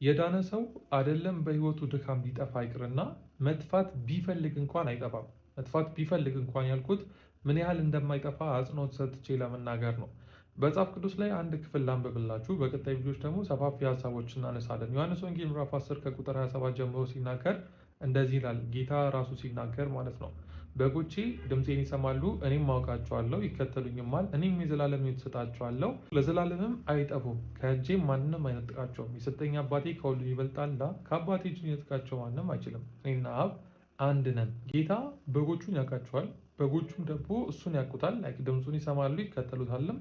የዳነ ሰው አይደለም በህይወቱ ድካም ሊጠፋ ይቅርና መጥፋት ቢፈልግ እንኳን አይጠፋም። መጥፋት ቢፈልግ እንኳን ያልኩት ምን ያህል እንደማይጠፋ አጽንኦት ሰጥቼ ለመናገር ነው። በመጽሐፍ ቅዱስ ላይ አንድ ክፍል ላንብብላችሁ። በቀጣይ ቪዲዮዎች ደግሞ ሰፋፊ ሀሳቦችን እናነሳለን። ዮሐንስ ወንጌል ምዕራፍ 10 ከቁጥር 27 ጀምሮ ሲናገር እንደዚህ ይላል። ጌታ ራሱ ሲናገር ማለት ነው። በጎቼ ድምፄን ይሰማሉ፣ እኔም አውቃቸዋለሁ፣ ይከተሉኝማል። እኔም የዘላለም ሕይወት እሰጣቸዋለሁ፣ ለዘላለምም አይጠፉም፣ ከእጄም ማንም አይነጥቃቸውም። የሰጠኝ አባቴ ከሁሉ ይበልጣልና ከአባቴ እጅ ሊነጥቃቸው ማንም አይችልም። እኔና አብ አንድ ነን። ጌታ በጎቹን ያውቃቸዋል፣ በጎቹም ደግሞ እሱን ያውቁታል። ድምፁን ይሰማሉ፣ ይከተሉታልም።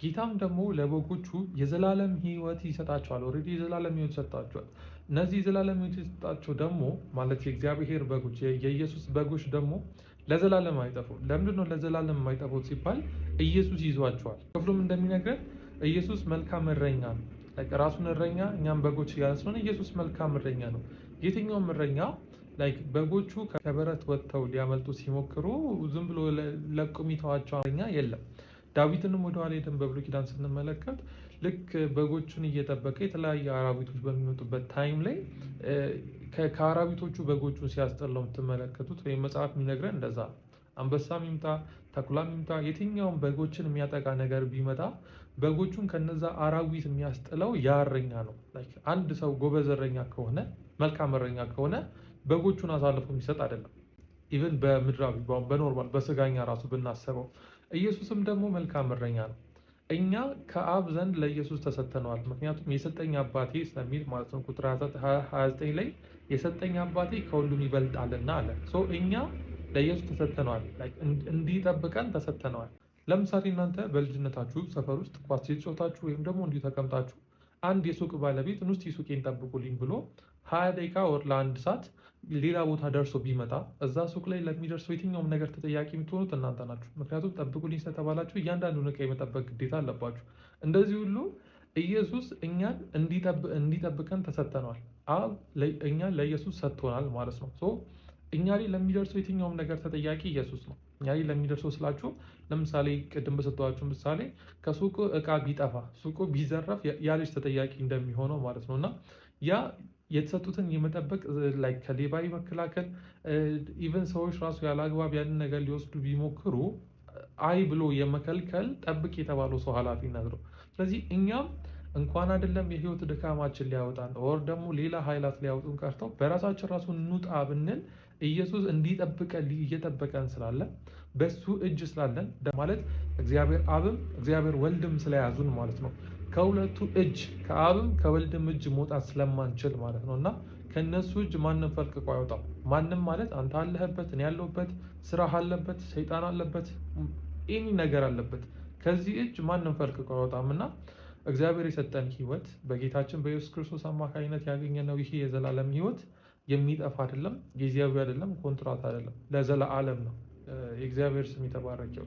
ጌታም ደግሞ ለበጎቹ የዘላለም ሕይወት ይሰጣቸዋል። ኦልሬዲ የዘላለም ሕይወት ሰጣቸዋል። እነዚህ የዘላለም ሕይወት የሰጣቸው ደግሞ ማለት የእግዚአብሔር በጎች የኢየሱስ በጎች ደግሞ ለዘላለም አይጠፉም። ለምንድን ነው ለዘላለም የማይጠፉት ሲባል ኢየሱስ ይዟቸዋል። ክፍሉም እንደሚነግረን ኢየሱስ መልካም እረኛ ነው። ራሱን እረኛ እኛም በጎች እያለ ስለሆነ ኢየሱስ መልካም እረኛ ነው። የትኛውም እረኛ በጎቹ ከበረት ወጥተው ሊያመልጡ ሲሞክሩ ዝም ብሎ ለቆ የሚተዋቸው እረኛ የለም። ዳዊትንም ወደኋላ ሄደን በብሉይ ኪዳን ስንመለከት ልክ በጎቹን እየጠበቀ የተለያዩ አራዊቶች በሚመጡበት ታይም ላይ ከአራዊቶቹ በጎቹን ሲያስጠላው የምትመለከቱት ወይም መጽሐፍ የሚነግረን እንደዛ። አንበሳም ይምጣ ተኩላም ይምጣ የትኛውም በጎችን የሚያጠቃ ነገር ቢመጣ በጎቹን ከነዛ አራዊት የሚያስጥለው ያ እረኛ ነው። አንድ ሰው ጎበዝ እረኛ ከሆነ መልካም እረኛ ከሆነ በጎቹን አሳልፎ የሚሰጥ አይደለም። ኢቨን በምድራዊ በኖርማል በስጋኛ ራሱ ብናስበው ኢየሱስም ደግሞ መልካም እረኛ ነው። እኛ ከአብ ዘንድ ለኢየሱስ ተሰጥተነዋል። ምክንያቱም የሰጠኝ አባቴ ስለሚል ማለት ነው። ቁጥር 29 ላይ የሰጠኝ አባቴ ከሁሉም ይበልጣልና አለ። እኛ ለኢየሱስ ተሰጥተነዋል፣ እንዲጠብቀን ተሰጥተነዋል። ለምሳሌ እናንተ በልጅነታችሁ ሰፈር ውስጥ ኳስ ሲጫወታችሁ ወይም ደግሞ እንዲሁ ተቀምጣችሁ አንድ የሱቅ ባለቤት እስቲ ሱቄን ጠብቁልኝ ብሎ 20 ደቂቃ ወር ለአንድ ሰዓት ሌላ ቦታ ደርሶ ቢመጣ እዛ ሱቅ ላይ ለሚደርሰው የትኛውም ነገር ተጠያቂ የምትሆኑት እናንተ ናችሁ። ምክንያቱም ጠብቁልኝ ስለተባላችሁ እያንዳንዱን ዕቃ የመጠበቅ ግዴታ አለባችሁ። እንደዚህ ሁሉ ኢየሱስ እኛን እንዲጠብቀን ተሰጥተነዋል። አብ እኛን ለኢየሱስ ሰጥቶናል ማለት ነው። እኛ ላይ ለሚደርሰው የትኛውም ነገር ተጠያቂ ኢየሱስ ነው። እኛ ላይ ለሚደርሰው ስላችሁ ለምሳሌ ቅድም በሰጠኋችሁ ምሳሌ ከሱቁ ዕቃ ቢጠፋ ሱቁ ቢዘረፍ ያ ልጅ ተጠያቂ እንደሚሆነው ማለት ነው። እና ያ የተሰጡትን የመጠበቅ ከሌባ መከላከል ኢቨን ሰዎች ራሱ ያለ አግባብ ያንን ነገር ሊወስዱ ቢሞክሩ አይ ብሎ የመከልከል ጠብቅ የተባለው ሰው ኃላፊነት ነው። ስለዚህ እኛም እንኳን አይደለም የህይወት ድካማችን ሊያወጣን ወር ደግሞ ሌላ ኃይላት ሊያወጡን ቀርተው በራሳችን ራሱ እንውጣ ብንል ኢየሱስ እንዲጠብቀን እየጠበቀን ስላለ በሱ እጅ ስላለን ማለት እግዚአብሔር አብም እግዚአብሔር ወልድም ስለያዙን ማለት ነው። ከሁለቱ እጅ ከአብም ከወልድም እጅ መውጣት ስለማንችል ማለት ነው። እና ከነሱ እጅ ማንም ፈልቅቆ አይወጣም። ማንም ማለት አንተ አለህበት፣ እኔ ያለሁበት፣ ስራ አለበት፣ ሰይጣን አለበት፣ ኤኒ ነገር አለበት። ከዚህ እጅ ማንም ፈልቅቆ አይወጣም። እና እግዚአብሔር የሰጠን ህይወት በጌታችን በኢየሱስ ክርስቶስ አማካኝነት ያገኘነው ይሄ የዘላለም ህይወት የሚጠፋ አይደለም፣ ጊዜያዊ አይደለም፣ ኮንትራት አይደለም፣ ለዘላለም ነው። የእግዚአብሔር ስም የተባረከው